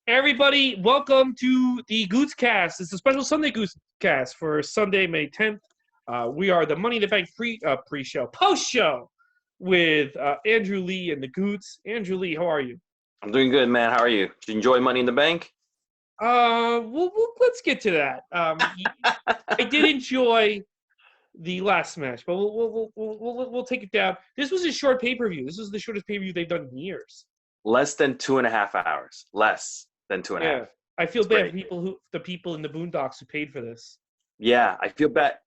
Everybody, welcome to the Gootz Cast. It's a special Sunday Gootz Cast for Sunday, May 10th. We are the Money in the Bank pre-show, post-show with Andrew Lee and the Gootz. Andrew Lee, how are you? I'm doing good, man. How are you? Did you enjoy Money in the Bank? Let's get to that. I did enjoy the last match, but we'll take it down. This was a short pay-per-view. This was the shortest pay-per-view they've done in years. Less than 2.5 hours. Less than two and a half. I feel It's bad great. for the people in the Boondocks who paid for this. Yeah, I feel bad.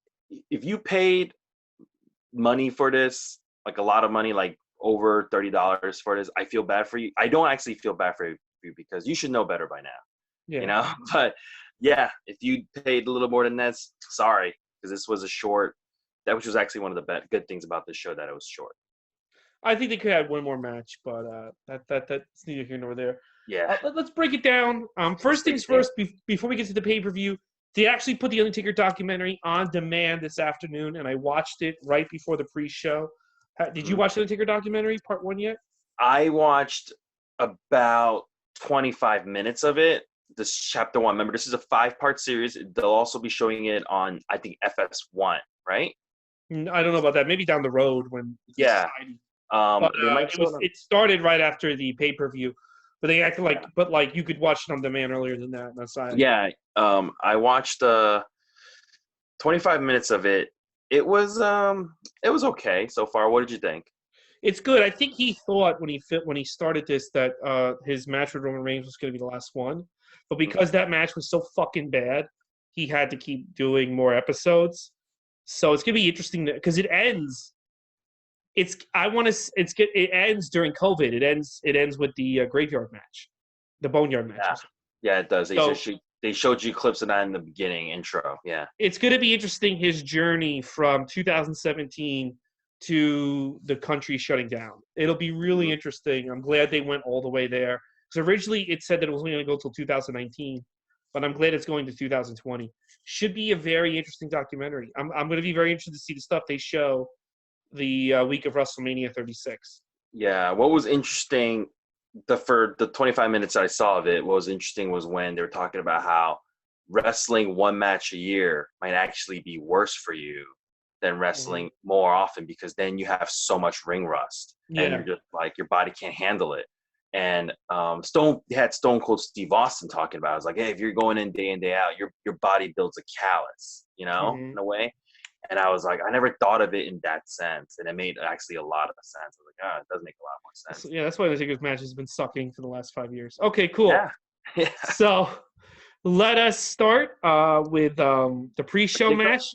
If you paid money for this, like a lot of money, like over $30 for this, I feel bad for you. I don't actually feel bad for you because you should know better by now. Yeah. You know? But yeah, if you paid a little more than that, sorry, because this was a short. That which was actually one of the good things about this show, that it was short. I think they could have one more match, but that's neither here nor there. Yeah. Let's break it down. First things first, before we get to the pay-per-view, they actually put the Undertaker documentary on demand this afternoon, and I watched it right before the pre-show. Did you watch the Undertaker documentary, part one, yet? I watched about 25 minutes of it. This chapter one. Remember, this is a 5-part series. They'll also be showing it on, I think, FS1, right? I don't know about that. Maybe down the road when. Yeah. It started right after the pay-per-view, but they acted like, you could watch it on demand earlier than that. That's yeah. I watched 25 minutes of it. It was okay so far. What did you think? It's good. I think he thought when he started this that his match with Roman Reigns was going to be the last one, but because that match was so fucking bad, he had to keep doing more episodes. So it's going to be interesting because it ends. It ends during COVID. It ends with the graveyard match, the boneyard match. Yeah, it does. They showed you clips of that in the beginning intro. Yeah, it's going to be interesting, his journey from 2017 to the country shutting down. It'll be really interesting. I'm glad they went all the way there, because originally it said that it was only going to go till 2019, but I'm glad it's going to 2020. Should be a very interesting documentary. I'm going to be very interested to see the stuff they show the week of WrestleMania 36. Yeah, what was interesting for the 25 minutes I saw of it, what was interesting was when they were talking about how wrestling one match a year might actually be worse for you than wrestling more often, because then you have so much ring rust and you're just like, your body can't handle it. And Stone Cold Steve Austin talking about it. It's like, hey, if you're going in day out, your body builds a callus, in a way. And I was like, I never thought of it in that sense. And it made actually a lot of sense. I was like, it does make a lot more sense. Yeah, that's why the Undertaker's match has been sucking for the last 5 years. Okay, cool. Yeah. So let us start with the pre-show match.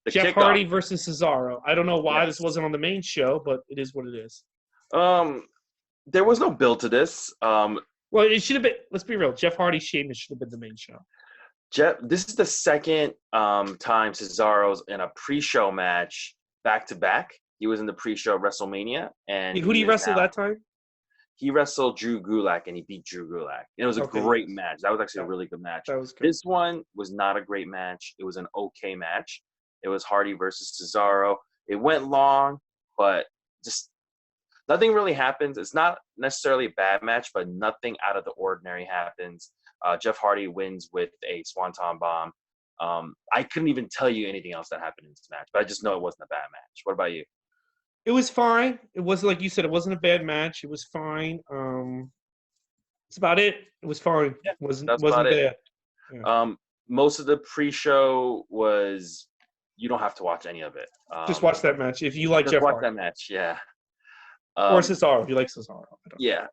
Jeff Hardy versus Cesaro. I don't know why this wasn't on the main show, but it is what it is. There was no build to this. Well, it should have been, let's be real, Jeff Hardy Sheamus should have been the main show. This is the second time Cesaro's in a pre-show match back-to-back. He was in the pre-show WrestleMania. And who did he wrestle that time? He wrestled Drew Gulak, and he beat Drew Gulak. And it was a great match. That was actually a really good match. That was good. This one was not a great match. It was an okay match. It was Hardy versus Cesaro. It went long, but just nothing really happens. It's not necessarily a bad match, but nothing out of the ordinary happens. Jeff Hardy wins with a Swanton Bomb. I couldn't even tell you anything else that happened in this match, but I just know it wasn't a bad match. What about you? It was fine. It wasn't, like you said, it wasn't a bad match. It was fine. That's about it. It was fine. Yeah, it wasn't bad. Yeah. Most of the pre-show was, you don't have to watch any of it. Just watch that match if you like Jeff Hardy. Watch that match, yeah. Or Cesaro if you like Cesaro. Yeah.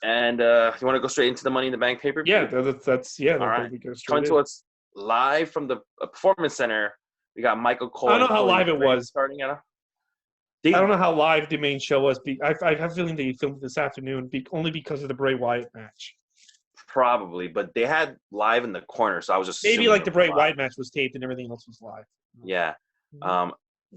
And you want to go straight into the Money in the Bank pay-per-view? Yeah, that's all right. Coming to us live from the Performance Center, we got Michael Cole. I don't know how live it was. Starting at I don't know how live the main show was. I have a feeling they filmed it this afternoon only because of the Bray Wyatt match. Probably, but they had live in the corner, so I was just maybe like the Bray Wyatt match was taped and everything else was live. Yeah.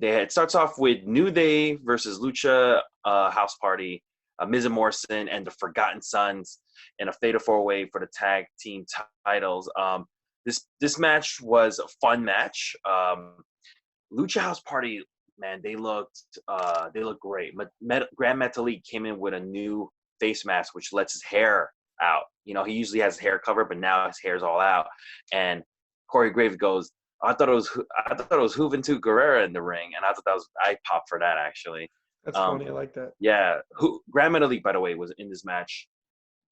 It starts off with New Day versus Lucha House Party, Miz and Morrison, and the Forgotten Sons in a fatal 4-way for the tag team titles. This match was a fun match. Lucha House Party, man, they looked great. Grand Metalik came in with a new face mask, which lets his hair out. He usually has his hair covered, but now his hair's all out. And Corey Graves goes, I thought it was Juventud Guerrera in the ring, and I popped for that actually. That's funny. I like that. Yeah, Grand Metalik, by the way, was in this match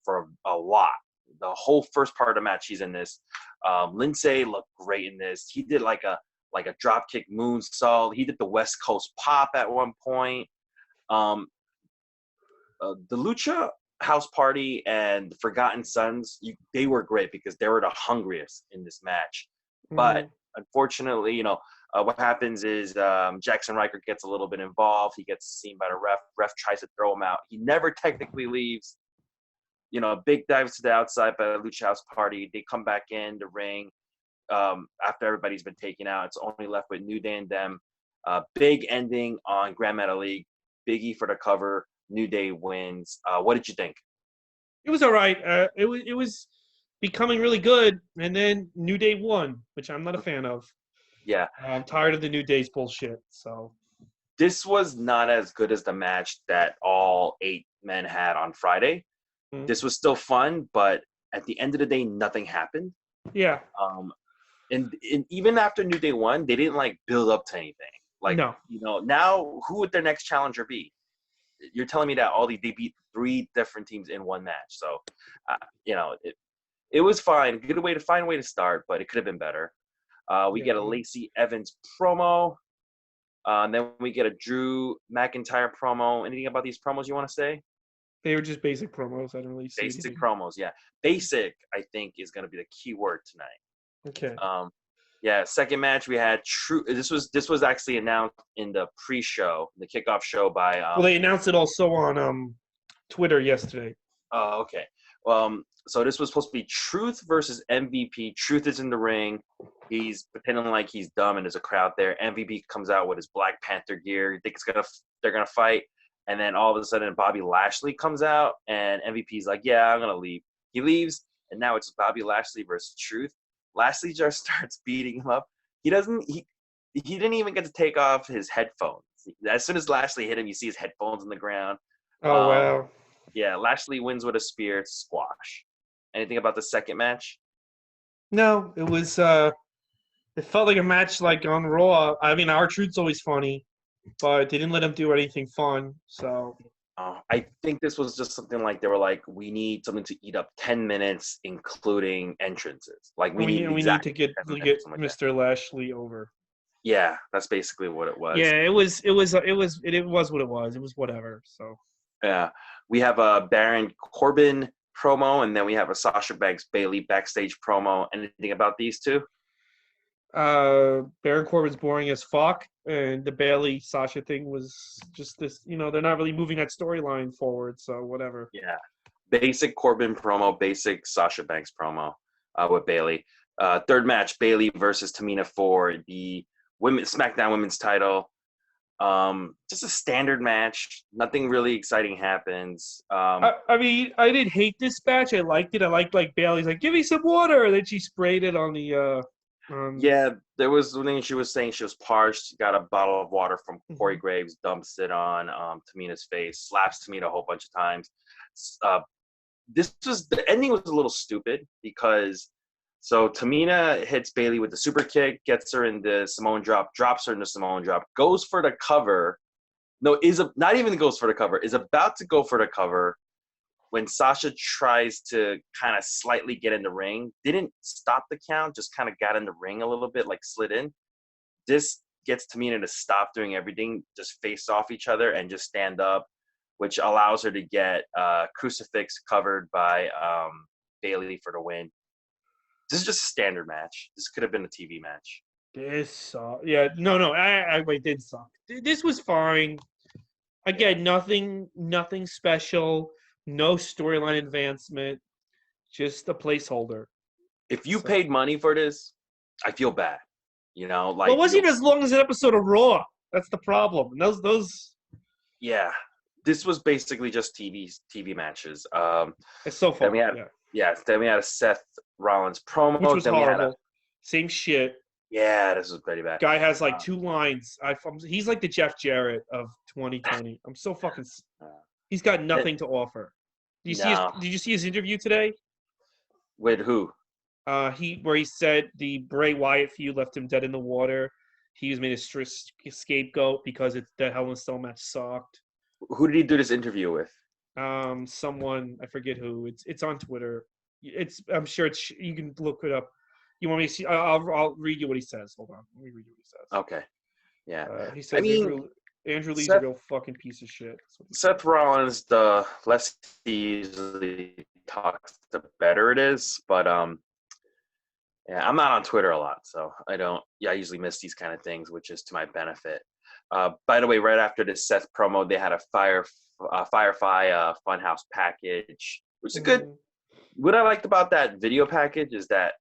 for a lot. The whole first part of the match, he's in this. Lindsay looked great in this. He did like a drop kick moonsault. He did the West Coast pop at one point. The Lucha House Party and the Forgotten Sons, they were great because they were the hungriest in this match. But unfortunately, what happens is Jackson Riker gets a little bit involved. He gets seen by the ref. Ref tries to throw him out. He never technically leaves. Big dives to the outside by the Lucha House Party. They come back in the ring after everybody's been taken out. It's only left with New Day and them. Big ending on Grand Metalik. Biggie for the cover. New Day wins. What did you think? It was all right. It was becoming really good, and then New Day won, which I'm not a fan of. Yeah. I'm tired of the New Day's bullshit. So this was not as good as the match that all 8 men had on Friday. This was still fun, but at the end of the day, nothing happened. Yeah. And even after New Day won, they didn't build up to anything. No. Now who would their next challenger be? You're telling me that they beat 3 different teams in one match. So, it was fine. Find a way to start, but it could have been better. We get a Lacey Evans promo. Then we get a Drew McIntyre promo. Anything about these promos you want to say? They were just basic promos. I don't really see basic anything. promos. Yeah, basic. I think is going to be the key word tonight. Okay. Second match we had True. This was actually announced in the pre-show, the kickoff show by. Well, they announced it also on Twitter yesterday. Oh, okay. So this was supposed to be Truth versus MVP. Truth is in the ring. He's pretending like he's dumb, and there's a crowd there. MVP comes out with his Black Panther gear. You think they're gonna fight, and then all of a sudden Bobby Lashley comes out, and MVP's like, "Yeah, I'm gonna leave." He leaves, and now it's Bobby Lashley versus Truth. Lashley just starts beating him up. He didn't even get to take off his headphones. As soon as Lashley hit him, you see his headphones on the ground. Oh, wow. Yeah, Lashley wins with a spear. It's squash. Anything about the second match? No, it was. It felt like a match like on Raw. I mean, R-Truth's always funny, but they didn't let him do anything fun. So I think this was just something like they were like, we need something to eat up 10 minutes, including entrances. Like we need to get Mr. Lashley over. Yeah, that's basically what it was. Yeah, it was what it was. It was whatever. So yeah, we have a Baron Corbin promo, and then we have a Sasha Banks Bailey backstage promo. Anything about these two? Baron Corbin's boring as fuck, and the Bailey Sasha thing was just this. They're not really moving that storyline forward, so whatever. Yeah, basic Corbin promo, basic Sasha Banks promo with Bailey. Third match, Bailey versus Tamina for the SmackDown Women's title. Just a standard match. Nothing really exciting happens. I mean, I didn't hate this match. I liked it. I liked Bailey's like, give me some water, and then she sprayed it on the. Yeah, there was one thing she was saying. She was parched. She got a bottle of water from Corey Graves, dumps it on Tamina's face, slaps Tamina a whole bunch of times. The ending was a little stupid because Tamina hits Bailey with the super kick, gets her in the Samoan drop, drops her in the Samoan drop, goes for the cover. No, not even goes for the cover. Is about to go for the cover when Sasha tries to kind of slightly get in the ring. Didn't stop the count, just kind of got in the ring a little bit, slid in. This gets Tamina to stop doing everything, just face off each other and just stand up, which allows her to get crucifix covered by Bailey for the win. This is just a standard match. This could have been a TV match. This sucked. Yeah, no, it did suck. This was fine. Again, nothing special. No storyline advancement, just a placeholder. If you paid money for this, I feel bad. Well, it wasn't even as long as an episode of Raw. That's the problem. Those. Yeah, this was basically just TV matches. It's so fun. Then we had a Seth Rollins promo, which was horrible. Same shit. Yeah, this was pretty bad. Guy has 2 lines. He's like the Jeff Jarrett of 2020. I'm so fucking. He's got nothing to offer. No. Did you see his interview today? With who? Where he said the Bray Wyatt feud left him dead in the water. He was made a scapegoat because the Hell in a Cell match sucked. Who did he do this interview with? Someone, I forget who. It's on Twitter. I'm sure you can look it up. You want me to see? I'll read you what he says. Hold on, let me read you what he says. Okay. Yeah. He says Andrew Lee's a real fucking piece of shit. Seth Rollins, the less he easily talks, the better it is. But yeah, I'm not on Twitter a lot, so I don't. Yeah, I usually miss these kind of things, which is to my benefit. By the way, right after this Seth promo, they had a Firefly Funhouse package, which is good. What I liked about that video package is that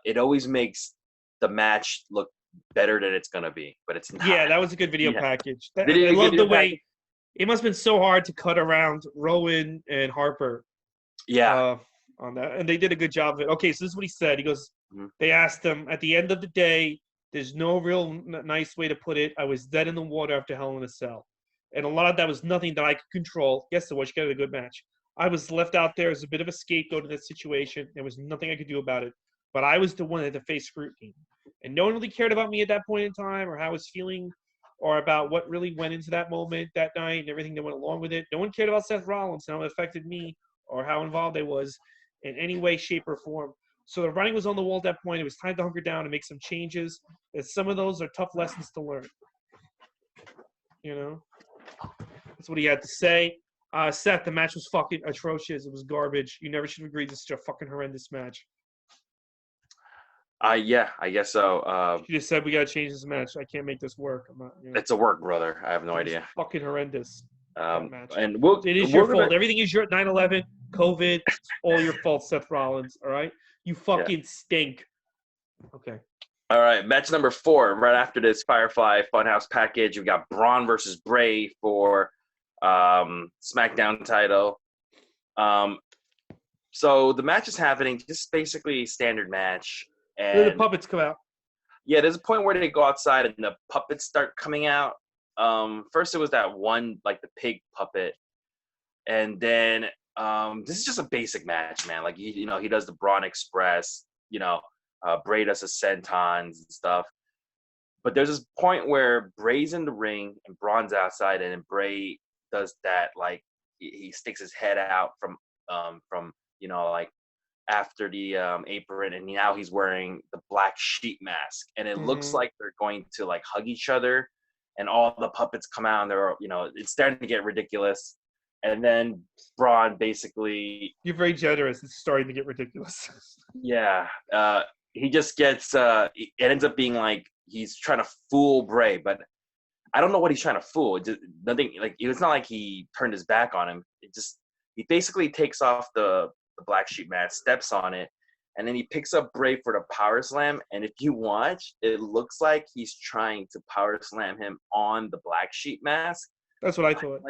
it always makes the match look better than it's gonna be, but it's not. Yeah, that was a good video package. I love the way it must have been so hard to cut around Rowan and Harper. Yeah. On that, and they did a good job of it. Okay, so this is what he said. He goes, They asked him at the end of the day. There's no real nice way to put it. I was dead in the water after Hell in a Cell, and a lot of that was nothing that I could control. Yes, it was. You got a good match. I was left out there as a bit of a scapegoat in that situation. There was nothing I could do about it. But I was the one that had to face scrutiny. And no one really cared about me at that point in time or how I was feeling or about what really went into that moment that night and everything that went along with it. No one cared about Seth Rollins and how it affected me or how involved I was in any way, shape, or form. So the writing was on the wall at that point. It was time to hunker down and make some changes. And some of those are tough lessons to learn. You know? That's what he had to say. Seth, the match was fucking atrocious. It was garbage. You never should have agreed to such a fucking horrendous match. Yeah, I guess so. You just said we gotta change this match. I can't make this work. I'm not. It's a work, brother. I have no idea. Fucking horrendous. Match. And it is your fault. Everything is your 9/11, COVID. It's all your fault, Seth Rollins. All right, you fucking stink. Okay. All right, match number 4. Right after this Firefly Funhouse package, we got Braun versus Bray for SmackDown title. So the match is happening, just basically a standard match. And the puppets come out. Yeah, there's a point where they go outside and the puppets start coming out. First it was that one, like the pig puppet. And then this is just a basic match, man. Like, he does the Braun Express, Bray does the sentons and stuff. But there's this point where Bray's in the ring and Braun's outside, and then Bray does that, like, he sticks his head out from like after the apron, and now he's wearing the black sheep mask, and it looks like they're going to like hug each other, and all the puppets come out, and they're, it's starting to get ridiculous. And then Braun basically, you're very generous. It's starting to get ridiculous. Yeah, he just gets. It ends up being like he's trying to fool Bray, but I don't know what he's trying to fool. It just, nothing. Like, it's not like he turned his back on him. He basically takes off the black sheep mask, steps on it, and then he picks up Bray for the power slam. And if you watch, it looks like he's trying to power slam him on the black sheep mask. That's what I thought.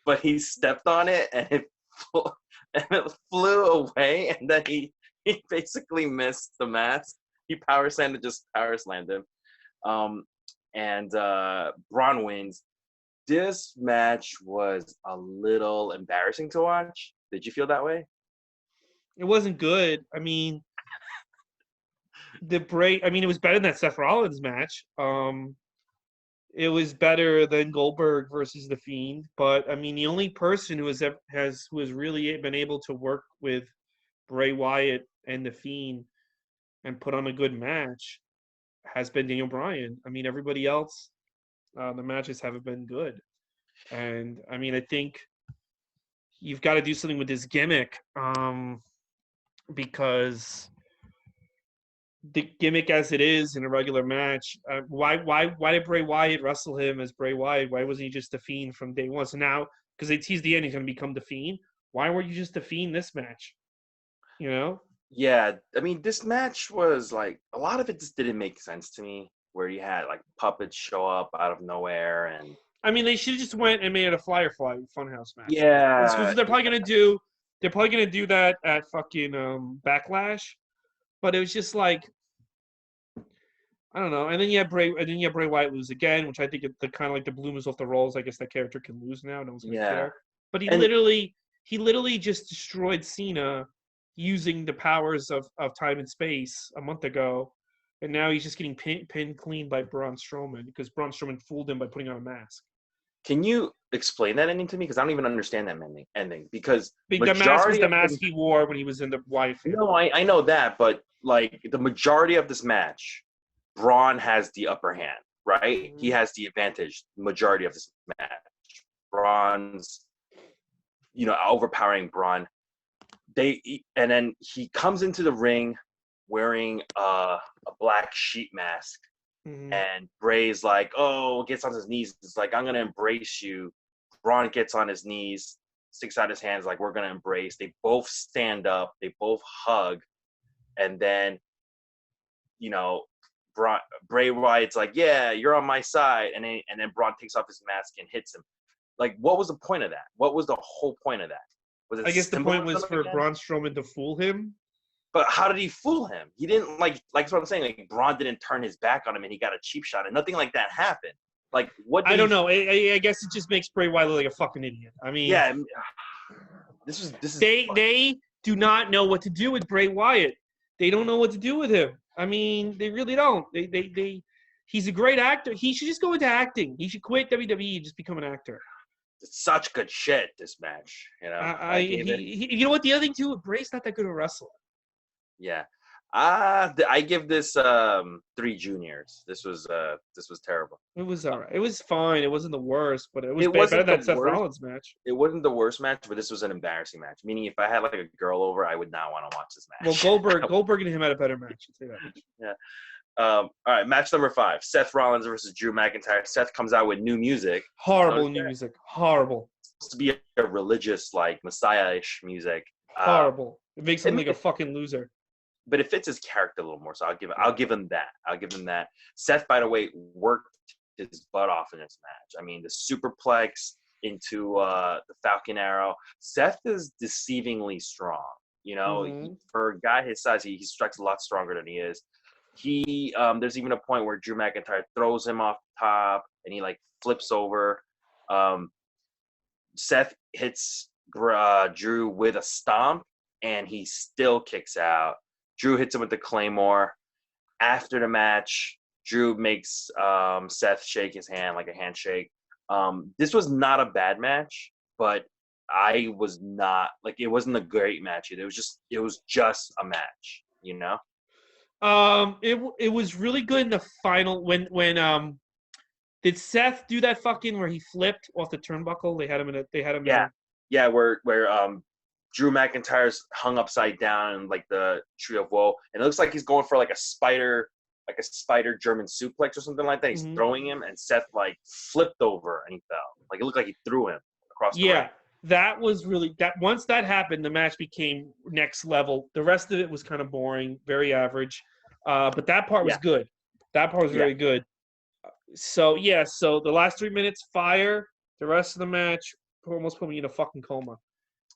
But he stepped on it, and it flew away, and then he basically missed the mask. He power slammed him. And Braun wins. This match was a little embarrassing to watch. Did you feel that way? It wasn't good. I mean, it was better than that Seth Rollins match. It was better than Goldberg versus The Fiend. But I mean, the only person who has really been able to work with Bray Wyatt and The Fiend and put on a good match has been Daniel Bryan. I mean, everybody else, the matches haven't been good. And I mean, I think you've got to do something with this gimmick, because the gimmick as it is in a regular match, why did Bray Wyatt wrestle him as Bray Wyatt? Why wasn't he just The Fiend from day one? So now, because they teased the end, he's going to become The Fiend. Why weren't you just The Fiend this match? Yeah, I mean, this match was like, a lot of it just didn't make sense to me, where you had like puppets show up out of nowhere. And I mean, they should have just went and made it a Firefly Funhouse match. Yeah, they're probably gonna do that at fucking Backlash, but it was just like, I don't know. And then you have Bray Wyatt lose again, which I think the kind of like the bloom is off the rolls. I guess that character can lose now. No one's gonna care. But he literally he literally just destroyed Cena using the powers of time and space a month ago, and now he's just getting pinned clean by Braun Strowman because Braun Strowman fooled him by putting on a mask. Can you explain that ending to me? Because I don't even understand that ending. Because The mask was the mask he wore when he was in the Wyatt family. No, I know that, but like the majority of this match, Braun has the upper hand, right? He has the advantage. Majority of this match, Braun's, overpowering Braun. And then he comes into the ring wearing a black sheet mask. And Bray's like, gets on his knees. It's like, I'm going to embrace you. Braun gets on his knees, sticks out his hands like, we're going to embrace. They both stand up. They both hug. And then, Bray Wyatt's like, yeah, you're on my side. And then Braun takes off his mask and hits him. Like, what was the point of that? What was the whole point of that? Was it I guess the point was for Braun Strowman to fool him. But how did he fool him? He didn't like what I'm saying. Like Braun didn't turn his back on him and he got a cheap shot, and nothing like that happened. Like what? I don't know. I guess it just makes Bray Wyatt look like a fucking idiot. I mean, yeah. This is. They do not know what to do with Bray Wyatt. They don't know what to do with him. I mean, they really don't. He's a great actor. He should just go into acting. He should quit WWE and just become an actor. It's such good shit. This match, you know. You know what? The other thing too, Bray's not that good a wrestler. Yeah. I give this 3 juniors. This was terrible. It was all right. It was fine. It wasn't the worst, but it was better than Seth Rollins match. It wasn't the worst match, but this was an embarrassing match. Meaning, if I had like a girl over, I would not want to watch this match. Well, Goldberg and him had a better match. I'll say that. Yeah. All right, match number 5: Seth Rollins versus Drew McIntyre. Seth comes out with new music. Horrible new music. Horrible. It's supposed to be a religious, like Messiah-ish music. Horrible. It makes him like a fucking loser. But it fits his character a little more, so I'll give him that. Seth, by the way, worked his butt off in this match. I mean, the superplex into the Falcon Arrow. Seth is deceivingly strong. For a guy his size, he strikes a lot stronger than he is. There's even a point where Drew McIntyre throws him off the top, and he like flips over. Seth hits Drew with a stomp, and he still kicks out. Drew hits him with the Claymore. After the match, Drew makes Seth shake his hand like a handshake. This was not a bad match, but I was not like it wasn't a great match either. It was just a match, It was really good in the final when did Seth do that fucking where he flipped off the turnbuckle? They had him. Yeah, where Drew McIntyre's hung upside down in like the Tree of Woe, and it looks like he's going for like a spider German suplex or something like that. He's throwing him, and Seth like flipped over and he fell. Like it looked like he threw him across the ring. That was really that. Once that happened, the match became next level. The rest of it was kind of boring, very average, but that part was good. That part was very good. So the last 3 minutes, fire. The rest of the match almost put me in a fucking coma.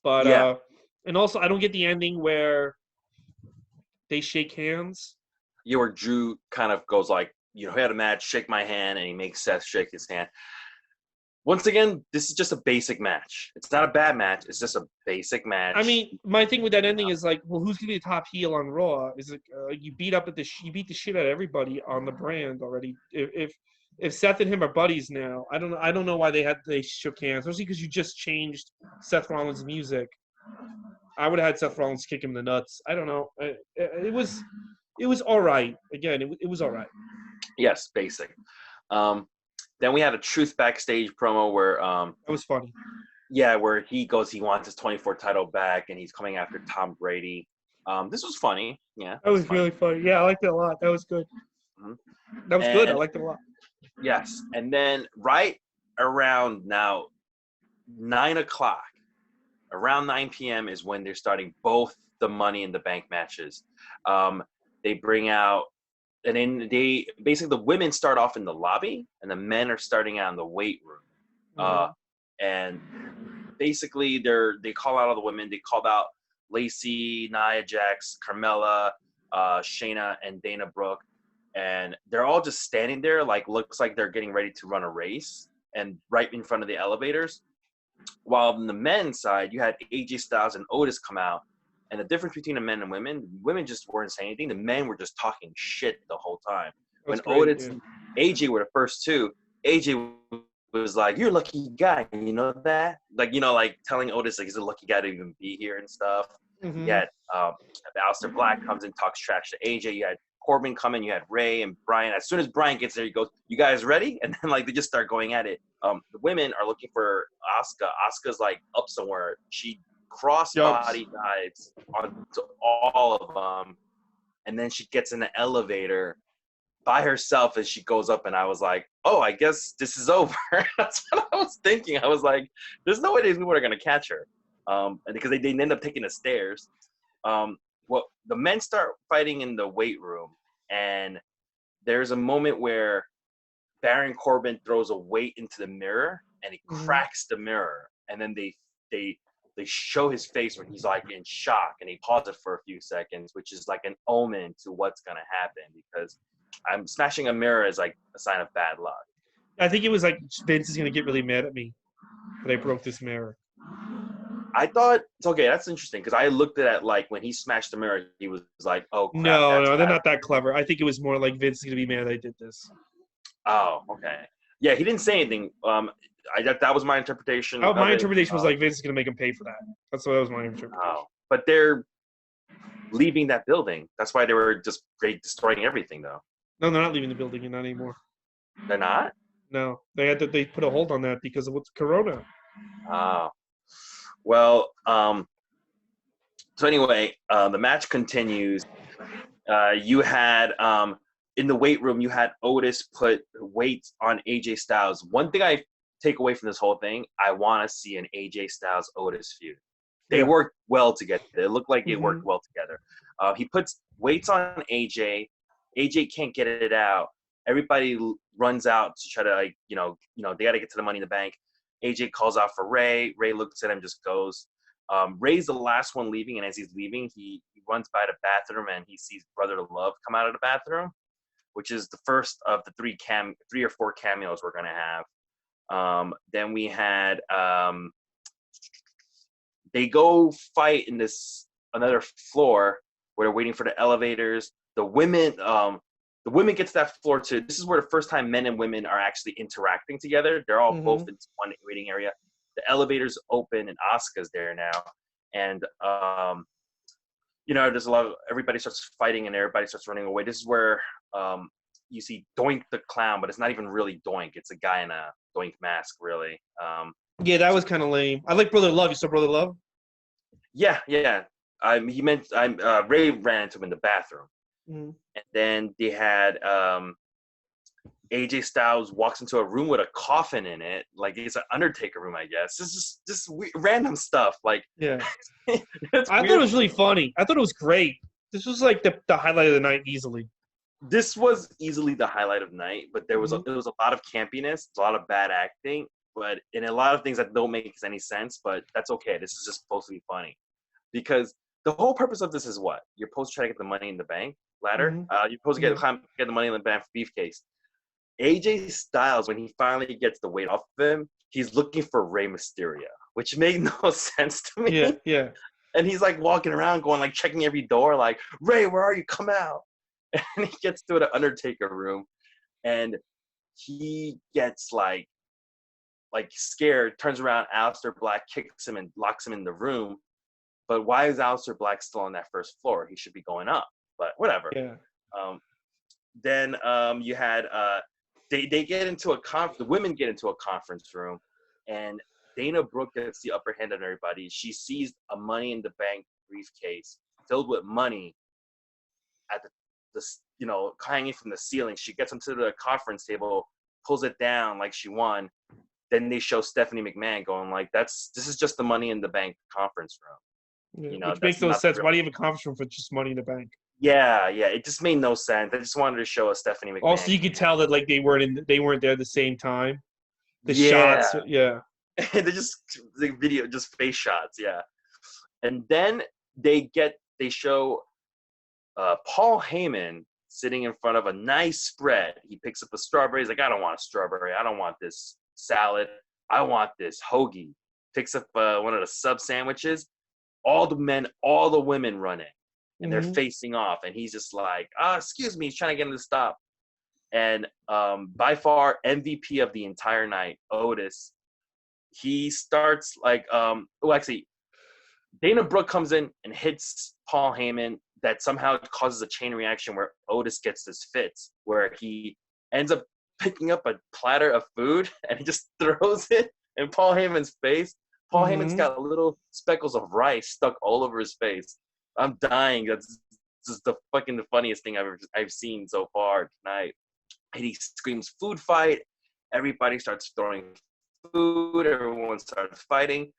But and also I don't get the ending where they shake hands. Yeah, where Drew kind of goes like, he had a match, shake my hand, and he makes Seth shake his hand. Once again, this is just a basic match. It's not a bad match. It's just a basic match. I mean, my thing with that ending is like, well, who's gonna be the top heel on Raw? Is it you beat the shit out of everybody on the brand already? If Seth and him are buddies now, I don't know why they shook hands, especially because you just changed Seth Rollins' music. I would have had Seth Rollins kick him in the nuts. I don't know. It was all right. Again, it was all right. Yes, basic. Then we had a Truth backstage promo where that was funny. Yeah, where he goes, he wants his 24 title back, and he's coming after Tom Brady. This was funny. Yeah, that was really funny. Yeah, I liked it a lot. That was good. That was good. I liked it a lot. Yes, and then right around now, 9 o'clock, around 9 p.m. is when they're starting both the Money in the Bank matches. They bring out, and then basically the women start off in the lobby, and the men are starting out in the weight room. And basically they call out all the women. They called out Lacey, Nia Jax, Carmella, Shayna, and Dana Brooke. And they're all just standing there, like looks like they're getting ready to run a race, and right in front of the elevators. While on the men's side, you had AJ Styles and Otis come out. And the difference between the men and women just weren't saying anything. The men were just talking shit the whole time. When That's great. Otis and AJ were the first two, AJ was like, "You're a lucky guy, you know that?" Like, like telling Otis like he's a lucky guy to even be here and stuff. Mm-hmm. You had Aleister Black comes and talks trash to AJ. You had Corbin come in. You had Ray and Brian. As soon as Brian gets there, he goes, "You guys ready?" And then like they just start going at it. The women are looking for Asuka. Asuka's like up somewhere. She crossbody dives onto all of them, and then she gets in the elevator by herself as she goes up, and I was like, oh, I guess this is over. That's what I was thinking. I was like, there's no way these people are going to catch her. And because they end up taking the stairs. Well, the men start fighting in the weight room, and there's a moment where Baron Corbin throws a weight into the mirror, and he cracks the mirror, and then they show his face when he's like in shock, and he pauses for a few seconds, which is like an omen to what's going to happen, because I'm smashing a mirror is like a sign of bad luck. I think it was like Vince is going to get really mad at me that I broke this mirror. I thought it's okay. That's interesting because I looked at it like when he smashed the mirror, he was like, "Oh crap!" No, they're not that clever. I think it was more like Vince is going to be mad that I did this. Oh, okay. Yeah, he didn't say anything. That was my interpretation. Oh, my interpretation was like Vince is going to make him pay for that. That was my interpretation. Oh, but they're leaving that building. That's why they were just destroying everything, though. No, they're not leaving the building. Not anymore. They're not? No, they put a hold on that because of what's Corona. Oh. Well, so anyway, the match continues. You had in the weight room, you had Otis put weights on AJ Styles. One thing I take away from this whole thing, I want to see an AJ Styles Otis feud. They worked well together. It looked like it worked well together. He puts weights on AJ. AJ can't get it out. Everybody runs out to try to they got to get to the Money in the Bank. AJ calls out for Ray. Ray looks at him, just goes. Ray's the last one leaving, and as he's leaving, he runs by the bathroom and he sees Brother Love come out of the bathroom, which is the first of the three or four cameos we're gonna have. Then we had they go fight in this another floor where they're waiting for the elevators. The women get to that floor too. This is where the first time men and women are actually interacting together. They're all both in one waiting area. The elevators open and Asuka's there now. And, there's a lot of, everybody starts fighting and everybody starts running away. This is where you see Doink the Clown, but it's not even really Doink. It's a guy in a Doink mask, really. Yeah, that was kind of lame. I like Brother Love. You saw Brother Love? Yeah. Ray ran into him in the bathroom. And then they had AJ Styles walks into a room with a coffin in it, like it's an Undertaker room, I guess. This is just random stuff. Like, I thought it was really funny. I thought it was great. This was like the highlight of the night easily. This was easily the highlight of the night, but there was a lot of campiness, a lot of bad acting, but in a lot of things that don't make any sense. But that's okay. This is just supposed to be funny, because the whole purpose of this is what? You're supposed to try to get the Money in the Bank ladder. You're supposed to get the Money in the Bank briefcase. AJ Styles, when he finally gets the weight off of him, he's looking for Rey Mysterio, which made no sense to me. Yeah. And he's like walking around, going like checking every door, like, Ray, where are you? Come out. And he gets to the Undertaker room, and he gets like scared, turns around. Aleister Black kicks him and locks him in the room. But why is Aleister Black still on that first floor? He should be going up. But whatever. Yeah. Then you had they get into the women get into a conference room, and Dana Brooke gets the upper hand on everybody. She sees a Money in the Bank briefcase filled with money at the hanging from the ceiling. She gets onto the conference table, pulls it down like she won. Then they show Stephanie McMahon going like, this is just the Money in the Bank conference room. Which makes no sense. Why do you have a conference room for just Money in the Bank? Yeah, it just made no sense. I just wanted to show a Stephanie McMahon. Also, you could tell that like they weren't there at the same time. The shots, They're just just face shots, And then they show Paul Heyman sitting in front of a nice spread. He picks up a strawberry. He's like, I don't want a strawberry. I don't want this salad. I want this hoagie. picks up one of the sub sandwiches. All the women run in, and they're facing off, and he's just like, excuse me, he's trying to get him to stop. And by far MVP of the entire night, Otis, he starts like, actually, Dana Brooke comes in and hits Paul Heyman. That somehow causes a chain reaction where Otis gets his fits, where he ends up picking up a platter of food and he just throws it in Paul Heyman's face. Paul Heyman's got little speckles of rice stuck all over his face. I'm dying. That's just the funniest thing I've seen so far tonight. And he screams, "Food fight!" Everybody starts throwing food. Everyone starts fighting.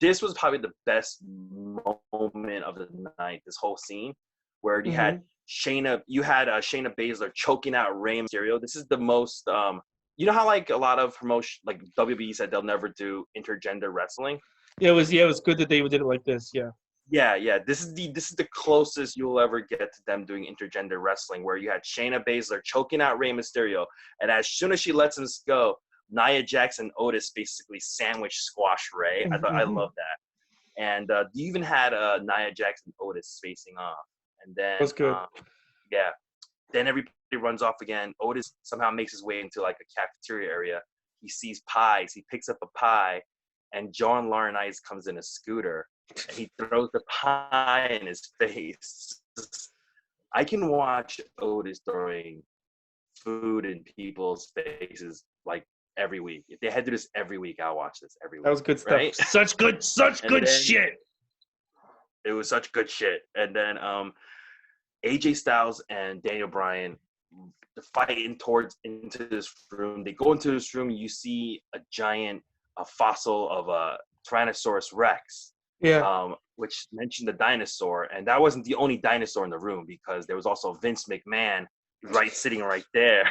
This was probably the best moment of the night. This whole scene, where you had Shayna Baszler choking out Rey Mysterio. This is the most. You know how like a lot of promotion, like WWE said they'll never do intergender wrestling. Yeah, it was good that they did it like this. Yeah. Yeah. This is the closest you'll ever get to them doing intergender wrestling, where you had Shayna Baszler choking out Rey Mysterio, and as soon as she lets him go, Nia Jax and Otis basically sandwich squash Rey. I love that. And you even had Nia Jax and Otis facing off, and then that was good. Then everybody runs off again. Otis somehow makes his way into like a cafeteria area. He sees pies. He picks up a pie, and John Laurinaitis comes in a scooter, and he throws the pie in his face. I can watch Otis throwing food in people's faces like every week. If they had to do this every week, I'll watch this every week. That was good stuff. Right? Such good shit. It was such good shit. And then AJ Styles and Daniel Bryan fighting into this room. They go into this room. You see a fossil of a Tyrannosaurus Rex. Yeah. Which mentioned the dinosaur, and that wasn't the only dinosaur in the room, because there was also Vince McMahon sitting right there.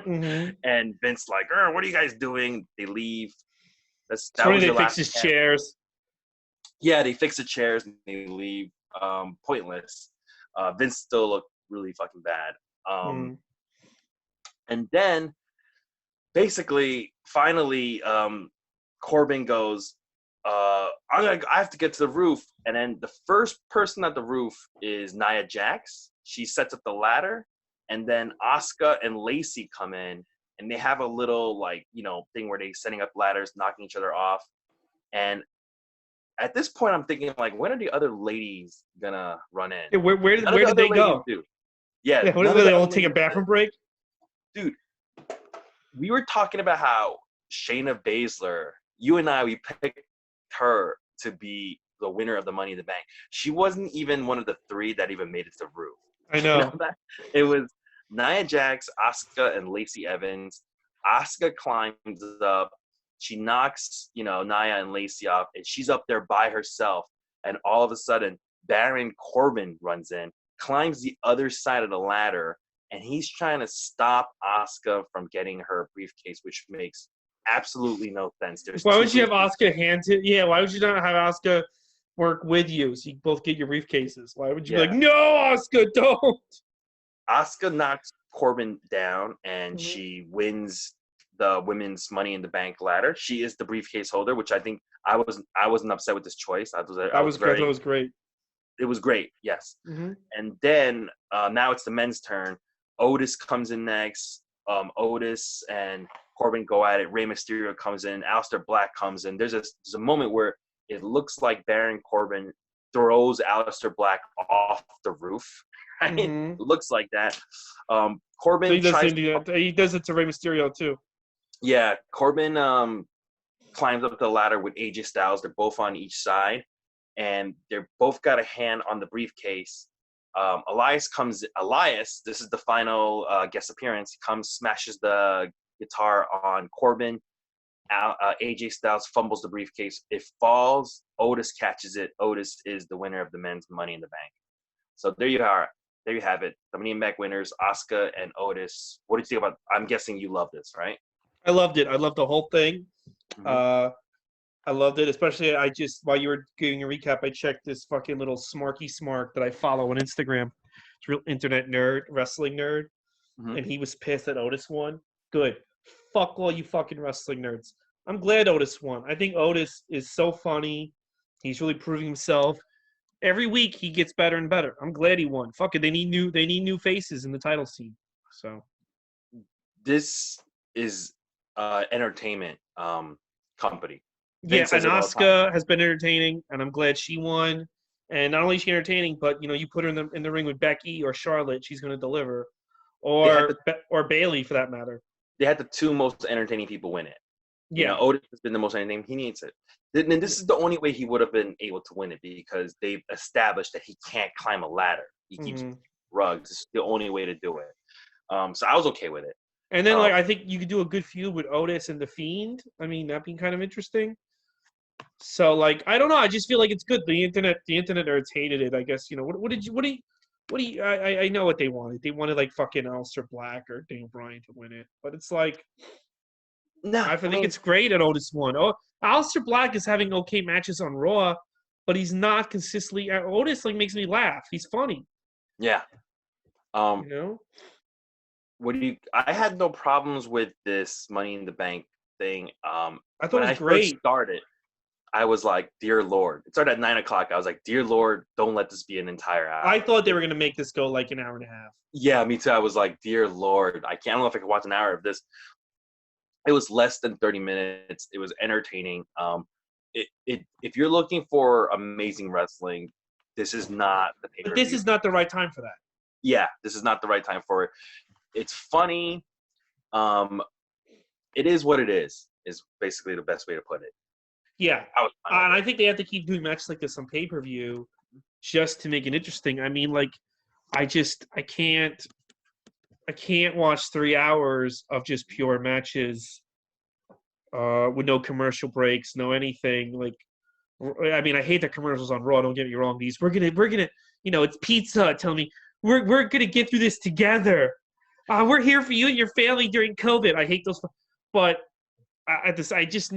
And Vince like, what are you guys doing? They leave. That was they fix his chairs. Yeah, they fix the chairs and they leave. Pointless. Vince still looked really fucking bad. And then basically, finally, Corbin goes, I have to get to the roof. And then the first person at the roof is Nia Jax. She sets up the ladder. And then Asuka and Lacey come in, and they have a little thing where they're setting up ladders, knocking each other off. And at this point, I'm thinking like, when are the other ladies gonna run in? Yeah, where did they go? Yeah, what did they all take a bathroom break? Dude, we were talking about how Shayna Baszler, you and I, we picked her to be the winner of the Money in the Bank. She wasn't even one of the three that even made it to the roof. I know. You know that? It was Nia Jax, Asuka, and Lacey Evans. Asuka climbs up. She knocks, Nia and Lacey off, and she's up there by herself. And all of a sudden, Baron Corbin runs in, climbs the other side of the ladder, and he's trying to stop Asuka from getting her briefcase, which makes absolutely no sense. Why would you have Asuka why would you not have Asuka work with you so you both get your briefcases? Why would you be like, no, Asuka, don't? Asuka knocks Corbin down, and she wins the women's Money in the Bank ladder. She is the briefcase holder, which I think I wasn't upset with this choice. I thought it was great. It was great, yes. And then now it's the men's turn. Otis comes in next. Otis and Corbin go at it. Rey Mysterio comes in. Aleister Black comes in. There's a moment where it looks like Baron Corbin throws Aleister Black off the roof. Right? It looks like that. Corbin he does it to Rey Mysterio too. Yeah, Corbin climbs up the ladder with AJ Styles. They're both on each side, and they're both got a hand on the briefcase. Elias, this is the final guest appearance, comes, smashes the guitar on Corbin. AJ Styles fumbles the briefcase. It falls. Otis catches it. Otis is the winner of the men's Money in the Bank. So there you are. There you have it. The Money in the Bank winners, Asuka and Otis. What did you think about? I'm guessing you love this, right? I loved it. I loved the whole thing. I loved it, especially while you were giving a recap, I checked this fucking little smarky smark that I follow on Instagram. It's a real internet nerd, wrestling nerd. And he was pissed that Otis won. Good. Fuck all you fucking wrestling nerds. I'm glad Otis won. I think Otis is so funny. He's really proving himself. Every week he gets better and better. I'm glad he won. Fuck it, they need new faces in the title scene. So This is entertainment company. yeah, Vince and says it all the time. Asuka has been entertaining, and I'm glad she won. And not only is she entertaining, but you put her in the ring with Becky or Charlotte, she's going to deliver, or Bailey for that matter. They had the two most entertaining people win it. Yeah, Otis has been the most entertaining. He needs it. And this is the only way he would have been able to win it because they've established that he can't climb a ladder. He keeps rugs. It's the only way to do it. So I was okay with it. And then I think you could do a good feud with Otis and the Fiend. I mean, that'd be kind of interesting. So I don't know. I just feel like it's good. The internet nerds hated it. I guess what do you? I know what they wanted. They wanted fucking Aleister Black or Daniel Bryan to win it, but it's no. I think it's great that Otis won. Oh, Aleister Black is having okay matches on Raw, but he's not consistently. Otis makes me laugh. He's funny. Yeah. What do you? I had no problems with this Money in the Bank thing. I thought it was great. First started, I was like, "Dear Lord!" It started at 9:00. I was like, "Dear Lord, don't let this be an entire hour." I thought they were gonna make this go an hour and a half. Yeah, me too. I was like, "Dear Lord, I don't know if I could watch an hour of this." It was less than 30 minutes. It was entertaining. If you're looking for amazing wrestling, this is not the pay-per-view. But this is not the right time for that. Yeah, this is not the right time for it. It's funny. It is what it is basically the best way to put it. Yeah, and I think they have to keep doing matches like this on pay-per-view just to make it interesting. I mean, I can't watch 3 hours of just pure matches with no commercial breaks, no anything. I mean, I hate the commercials on Raw. Don't get me wrong. We're gonna, it's pizza telling me we're gonna get through this together. We're here for you and your family during COVID. I hate those, but I just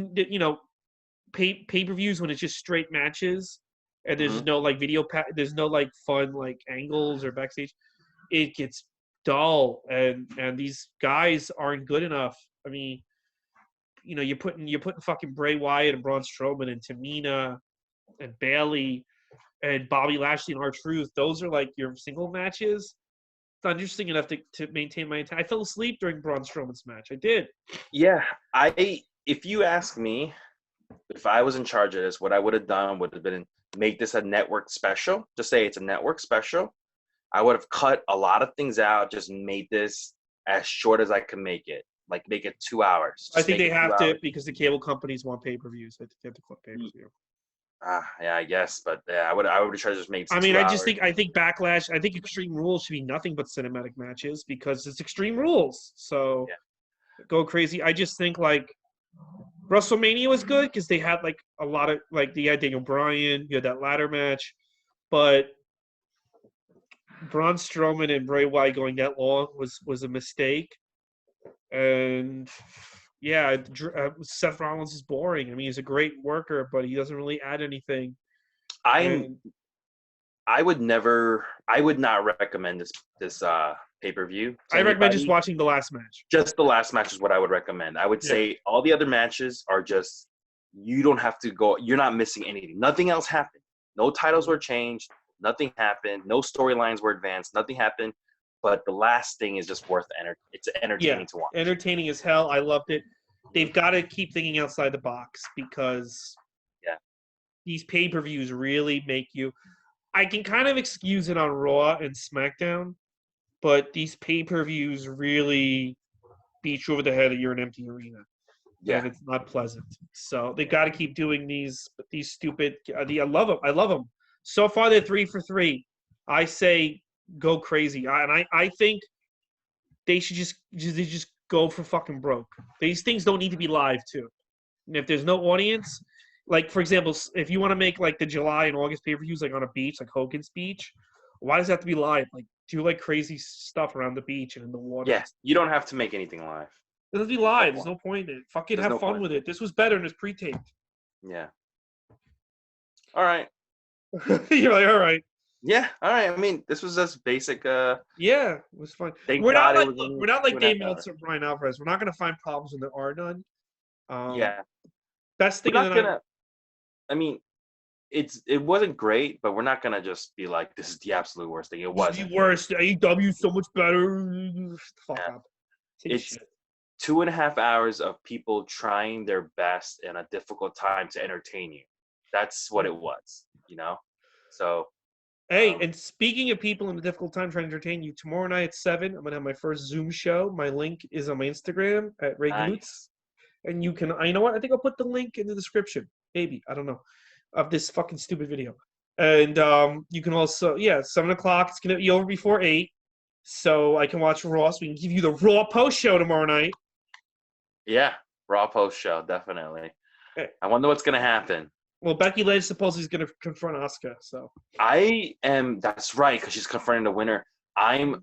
pay-per-views when it's just straight matches and there's no video there's no fun angles or backstage. It gets dull and these guys aren't good enough. I mean, you're putting fucking Bray Wyatt and Braun Strowman and Tamina and Bailey and Bobby Lashley and R-Truth. Those are your single matches. It's not interesting enough to maintain my intent. I fell asleep during Braun Strowman's match. I did. Yeah, if you ask me, if I was in charge of this, what I would have done would have been make this a network special. Just say it's a network special. I would have cut a lot of things out, just made this as short as I could make it. Make it 2 hours. I think they have to because the cable companies want pay-per-views. They have to clip pay-per-view. Yeah, I guess, but yeah, I would have tried to just make. I mean, I think Backlash. I think Extreme Rules should be nothing but cinematic matches because it's Extreme Rules. So go crazy. I just think WrestleMania was good because they had a lot of you had Daniel Bryan, you had that ladder match, but Braun Strowman and Bray Wyatt going that long was a mistake. And yeah, Seth Rollins is boring. I mean, he's a great worker, but he doesn't really add anything. I would not recommend this pay-per-view. I recommend just watching the last match. Just the last match is what I would recommend. I would say all the other matches are just, you don't have to go, you're not missing anything. Nothing else happened. No titles were changed. Nothing happened. No storylines were advanced. Nothing happened. But the last thing is just worth it's entertaining to watch. Entertaining as hell. I loved it. They've got to keep thinking outside the box because these pay-per-views really make you. I can kind of excuse it on Raw and SmackDown, but these pay-per-views really beat you over the head that you're an empty arena. Yeah, and it's not pleasant. So they got to keep doing these stupid. I love them. I love them. So far, they're 3 for 3. I say go crazy, and I think they should just go for fucking broke. These things don't need to be live too. And if there's no audience, for example, if you want to make the July and August pay-per-views on a beach, like Hogan's Beach, why does it have to be live? Do crazy stuff around the beach and in the water. Yeah, you don't have to make anything live. It doesn't be live. There's no point in it. Fucking have fun with it. This was better than it's pre-taped. Yeah. All right. You're all right. Yeah, all right. I mean, this was just basic. Yeah, it was fun. We're not like Dave Meltzer, Brian Alvarez. We're not going to find problems when there are none. Yeah. Best thing We're of not the night. gonna. I mean, it wasn't great, but we're not gonna just be like, this is the absolute worst thing. It This is the wasn't. worst. AEW is so much better. Fuck Yeah. up. Take It's shit. 2.5 hours of people trying their best in a difficult time to entertain you. That's what it was, you know. So, Hey, and speaking of people in a difficult time trying to entertain you, tomorrow night at 7, I'm gonna have my first Zoom show. My link is on my Instagram at Ray Gootz. nice. And you can, you know what? I think I'll put the link in the description. Maybe, I don't know, of this fucking stupid video. And you can also, 7 o'clock. It's gonna be over before 8, so I can watch Raw. So we can give you the Raw post show tomorrow night. Yeah, Raw post show definitely. Hey. I wonder what's gonna happen. Well, Becky Lynch supposedly is gonna confront Asuka. So I am. That's right, because she's confronting the winner. I'm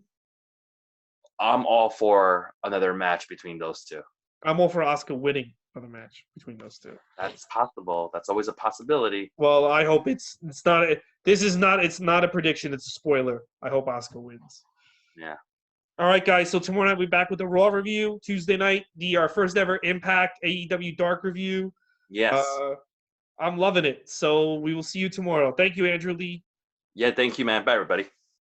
all for another match between those two. I'm all for Asuka winning another match between those two. That's possible. That's always a possibility. Well, I hope it's not. It's not a prediction. It's a spoiler. I hope Asuka wins. Yeah. All right, guys. So tomorrow night we'll be back with the Raw review. Tuesday night, our first ever Impact AEW Dark review. Yes. I'm loving it. So we will see you tomorrow. Thank you, Andrew Lee. Yeah. Thank you, man. Bye, everybody.